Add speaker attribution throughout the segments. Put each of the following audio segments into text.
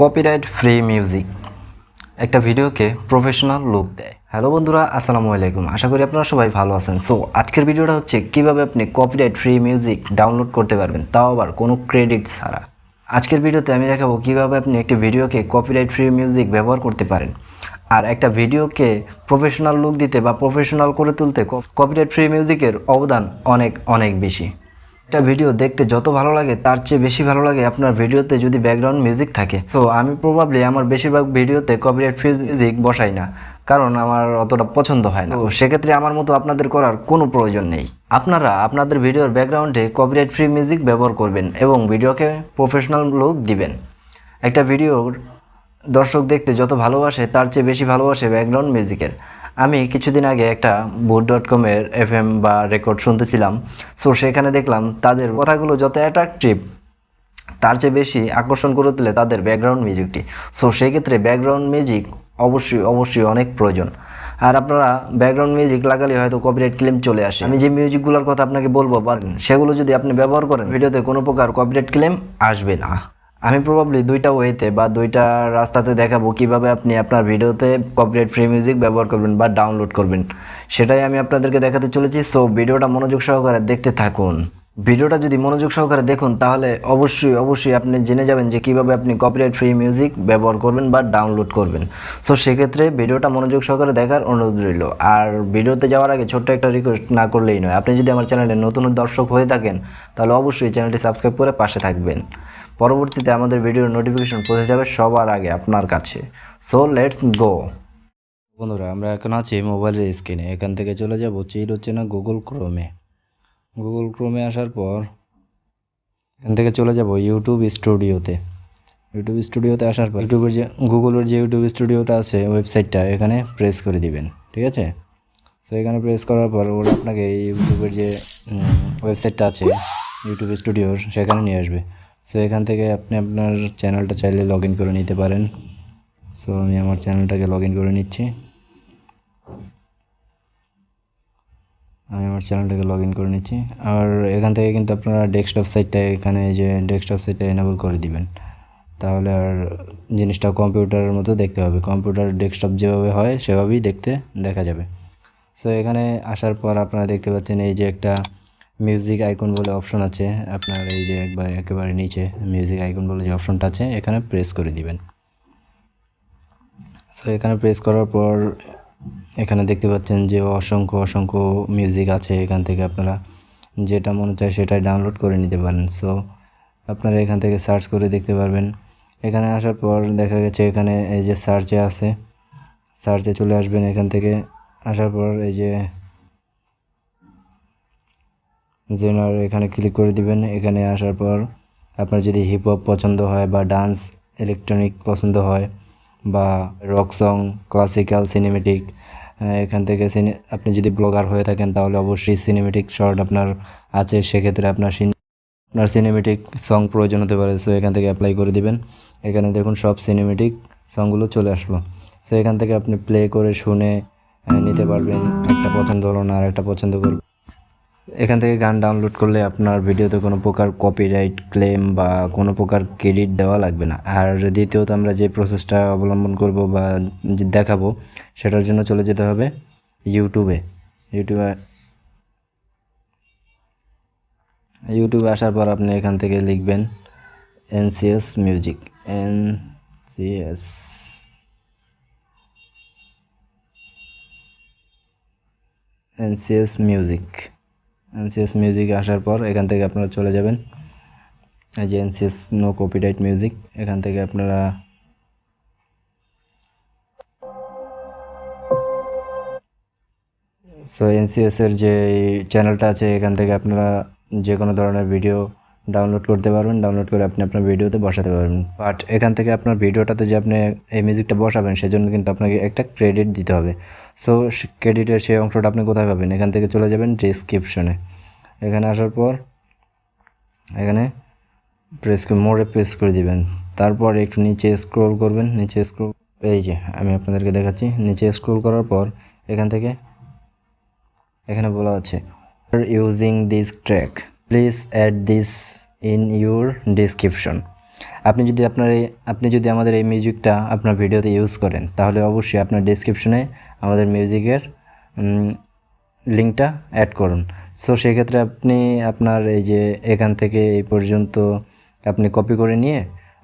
Speaker 1: Copyright free music একটা ভিডিওকে professional look দেয়। হ্যালো বন্ধুরা, আসসালামু আলাইকুম। আশা করি আপনারা সবাই ভালো আছেন। সো আজকের ভিডিওটা হচ্ছে কিভাবে আপনি কপিরাইট ফ্রি মিউজিক ডাউনলোড করতে পারবেন, তাও আবার কোনো ক্রেডিট ছাড়া। আজকের ভিডিওতে আমি দেখাবো কিভাবে আপনি একটি ভিডিওকে কপিরাইট ফ্রি মিউজিক ব্যবহার করতে পারেন। আর একটা ভিডিওকে প্রফেশনাল লুক দিতে বা প্রফেশনাল করে তুলতে কপিরাইট ফ্রি মিউজিকের অবদান অনেক অনেক বেশি। একটা ভিডিও দেখতে যত ভালো লাগে তার চেয়ে বেশি ভালো লাগে আপনার ভিডিওতে যদি ব্যাকগ্রাউন্ড মিউজিক থাকে। সো আমি প্রবাবলি আমার বেশিরভাগ ভিডিওতে কপিরাইট ফ্রি মিউজিক বসাই না, কারণ আমার অতটা পছন্দ হয় না। তো সেক্ষেত্রে আমার মতো আপনাদের করার কোনো প্রয়োজন নেই। আপনারা আপনাদের ভিডিওর ব্যাকগ্রাউন্ডে কপিরাইট ফ্রি মিউজিক ব্যবহার করবেন এবং ভিডিওকে প্রফেশনাল লুক দিবেন। একটা ভিডিওর দর্শক দেখতে যত ভালোবাসে তার চেয়ে বেশি ভালোবাসে ব্যাকগ্রাউন্ড মিউজিকের। আমি কিছুদিন আগে একটা boot.com-এর FM বা রেকর্ড শুনতেছিলাম। সো সেখানে দেখলাম তাদের কথাগুলো যত অ্যাট্রাকটিভ তার চেয়ে বেশি আকর্ষণ করে তোলে তাদের ব্যাকগ্রাউন্ড মিউজিকটি। সো সেই ক্ষেত্রে ব্যাকগ্রাউন্ড মিউজিক অবশ্যই অনেক প্রয়োজন। আর আপনারা ব্যাকগ্রাউন্ড মিউজিক লাগালে হয়তো কপিরাইট ক্লেম চলে আসে। আমি যে মিউজিকগুলোর কথা আপনাকে বলবো সেগুলো যদি আপনি ব্যবহার করেন, ভিডিওতে কোনো প্রকার কপিরাইট ক্লেম আসবে না। আমি প্রবাবলি দুইটা ওয়েতে বা দুইটা রাস্তাতে দেখাবো কিভাবে আপনি আপনার ভিডিওতে কপিরাইট ফ্রি মিউজিক ব্যবহার করবেন বা ডাউনলোড করবেন, সেটাই আমি আপনাদেরকে দেখাতে চলেছি। সো ভিডিওটা মনোযোগ সহকারে দেখতে থাকুন। ভিডিওটা যদি মনোযোগ সহকারে দেখুন তাহলে অবশ্যই আপনি জেনে যাবেন যে কিভাবে আপনি কপিরাইট ফ্রি মিউজিক ব্যবহার করবেন বা ডাউনলোড করবেন। সো সেক্ষেত্রে ভিডিওটা মনোযোগ সহকারে দেখার অনুরোধ রইল। আর ভিডিওতে যাওয়ার আগে ছোট্ট একটা রিকোয়েস্ট না করলেই নয়, আপনি যদি আমার চ্যানেলে নতুন দর্শক হয়ে থাকেন তাহলে অবশ্যই চ্যানেলটি সাবস্ক্রাইব করে পাশে থাকবেন। পরবর্তীতে আমাদের ভিডিওর নোটিফিকেশন পৌঁছে যাবে সবার আগে আপনার কাছে। So let's go. বন্ধুরা, আমরা এখন আছি মোবাইলের স্ক্রিনে। এখান থেকে চলে যাব চিল হচ্ছে না গুগল ক্রোমে আসার পর এখান থেকে চলে যাব ইউটিউব স্টুডিওতে আসার পর গুগলের যে ইউটিউব স্টুডিওটা আছে ওয়েবসাইটটা এখানে প্রেস করে দিবেন, ঠিক আছে। সো এখানে প্রেস করার পর ওরা আপনাকে ইউটিউবের যে ওয়েবসাইটটা আছে ইউটিউব স্টুডিওর সেখানে নিয়ে আসবে। সো এখান থেকে আপনি আপনার চ্যানেলটা চাইলে লগ ইন করে নিতে পারেন। সো আমি আমার চ্যানেলটাকে লগ ইন করে নিচ্ছি। আর এখান থেকে কিন্তু আপনারা ডেস্কটপ সাইটটা এনেবল করে দিবেন, তাহলে আর জিনিসটা কম্পিউটারের মতো দেখতে হবে। কম্পিউটার ডেস্কটপ যেভাবে হয় সেভাবেই দেখা যাবে। সো এখানে আসার পর আপনারা দেখতে পাচ্ছেন এই যে একটা মিউজিক আইকন বলে অপশন আছে। আপনার এই যে একেবারে নিচে মিউজিক আইকন বলে যে অপশনটা আছে এখানে প্রেস করে দিবেন। সো এখানে প্রেস করার পর এখানে দেখতে পাচ্ছেন যে অসংখ্য মিউজিক আছে। এখান থেকে আপনারা যেটা মনে চায় সেটাই ডাউনলোড করে নিতে পারেন। সো আপনারা এখান থেকে সার্চ করে দেখতে পারবেন। এখানে আসার পর দেখা গেছে এখানে এই যে সার্চে চলে আসবেন। এখান থেকে আসার পর এই যে জেনার এখানে ক্লিক করে দিবেন। এখানে আসার পর আপনার যদি হিপ হপ পছন্দ হয় বা ডান্স ইলেকট্রনিক পছন্দ হয় বা রক সং, ক্লাসিক্যাল, সিনেমেটিক, এখান থেকে আপনি যদি ব্লগার হয়ে থাকেন তাহলে অবশ্যই সিনেমেটিক শর্ট আপনার আছে, সেক্ষেত্রে আপনার সিনেমেটিক সং প্রয়োজন হতে পারে। সো এখান থেকে অ্যাপ্লাই করে দিবেন। এখানে দেখুন সব সিনেমেটিক সংগুলো চলে আসলো। সো এখান থেকে আপনি প্লে করে শুনে নিতে পারবেন। একটা পছন্দ হলো না আর একটা পছন্দ করবেন। এখান থেকে গান ডাউনলোড করলে আপনার ভিডিওতে কোনো প্রকার কপিরাইট ক্লেম বা কোনো প্রকার ক্রেডিট দেওয়া লাগবে না। আর দ্বিতীয়ত আমরা যে প্রসেসটা অবলম্বন করব বা দেখাবো সেটার জন্য চলে যেতে হবে ইউটিউবে আসার পর আপনি এখান থেকে লিখবেন এনসিএস মিউজিক আসার পর এখান থেকে আপনারা চলে যাবেন এই যে এনসিএস নো কপিরাইট মিউজিক। এখান থেকে আপনারা এনসিএসের যে চ্যানেলটা আছে এখান থেকে আপনারা যে কোনো ধরনের ভিডিও ডাউনলোড করতে পারবেন। ডাউনলোড করে আপনি আপনার ভিডিওতে বসাতে পারবেন। বাট এখান থেকে আপনার ভিডিওটাতে যে আপনি এই মিউজিকটা বসাবেন সেজন্য কিন্তু আপনাকে একটা ক্রেডিট দিতে হবে। সো ক্রেডিটের সেই অংশটা আপনি কোথায় পাবেন? এখান থেকে চলে যাবেন ডেসক্রিপশনে। এখানে আসার পর এখানে মোড়ে প্রেস করে দিবেন। তারপর একটু নিচে স্ক্রল করবেন। এই যে আমি আপনাদেরকে দেখাচ্ছি। নিচে স্ক্রল করার পর এখানে বলা আছে using this track please add this in your description. আপনি যদি আমাদের এই মিউজিকটা আপনার ভিডিওতে ইউজ করেন তাহলে অবশ্যই আপনার ডেসক্রিপশনে আমাদের মিউজিকের লিঙ্কটা অ্যাড করুন। সো সেক্ষেত্রে আপনি আপনার এই যে এখান থেকে এই পর্যন্ত আপনি কপি করে নিয়ে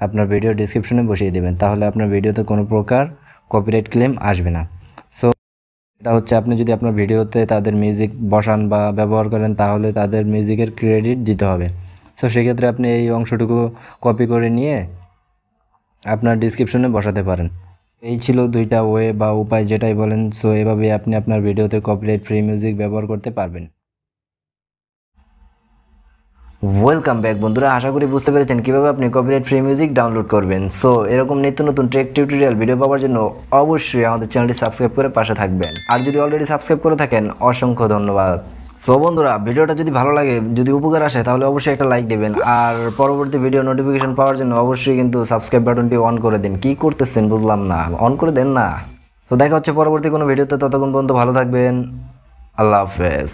Speaker 1: আপনার ভিডিও ডেসক্রিপশনে বসিয়ে দেবেন, তাহলে আপনার ভিডিওতে কোনো প্রকার কপিরাইট ক্লেম আসবে না। সো এটা হচ্ছে আপনি যদি আপনার ভিডিওতে তাদের মিউজিক বসান বা ব্যবহার করেন তাহলে তাদের মিউজিকের ক্রেডিট দিতে হবে। সো সেক্ষেত্রে আপনি এই অংশটুকু কপি করে নিয়ে আপনার ডেসক্রিপশনে বসাতে পারেন। এই ছিল দুইটা ওয়ে বা উপায়, যেটাই বলেন। সো এভাবে আপনি আপনার ভিডিওতে কপিরাইট ফ্রি মিউজিক ব্যবহার করতে পারবেন। ওয়েলকাম ব্যাক বন্ধুরা, আশা করি বুঝতে পেরেছেন কীভাবে আপনি কপিরাইট ফ্রি মিউজিক ডাউনলোড করবেন। সো এরকম নিত্য নতুন টেক টিউটোরিয়াল ভিডিও পাওয়ার জন্য অবশ্যই আমাদের চ্যানেলটি সাবস্ক্রাইব করে পাশে থাকবেন। আর যদি অলরেডি সাবস্ক্রাইব করে থাকেন অসংখ্য ধন্যবাদ। সো বন্ধুরা, ভিডিওটা যদি ভালো লাগে, যদি উপকার আসে, তাহলে অবশ্যই একটা লাইক দেবেন। আর পরবর্তী ভিডিও নোটিফিকেশন পাওয়ার জন্য অবশ্যই কিন্তু সাবস্ক্রাইব বাটনটি অন করে দিন। কি করতেছেন বুঝলাম না, অন করে দেন না। তো দেখা হচ্ছে পরবর্তী কোনো ভিডিওতে, ততক্ষণ পর্যন্ত ভালো থাকবেন। আল্লাহ হাফেজ।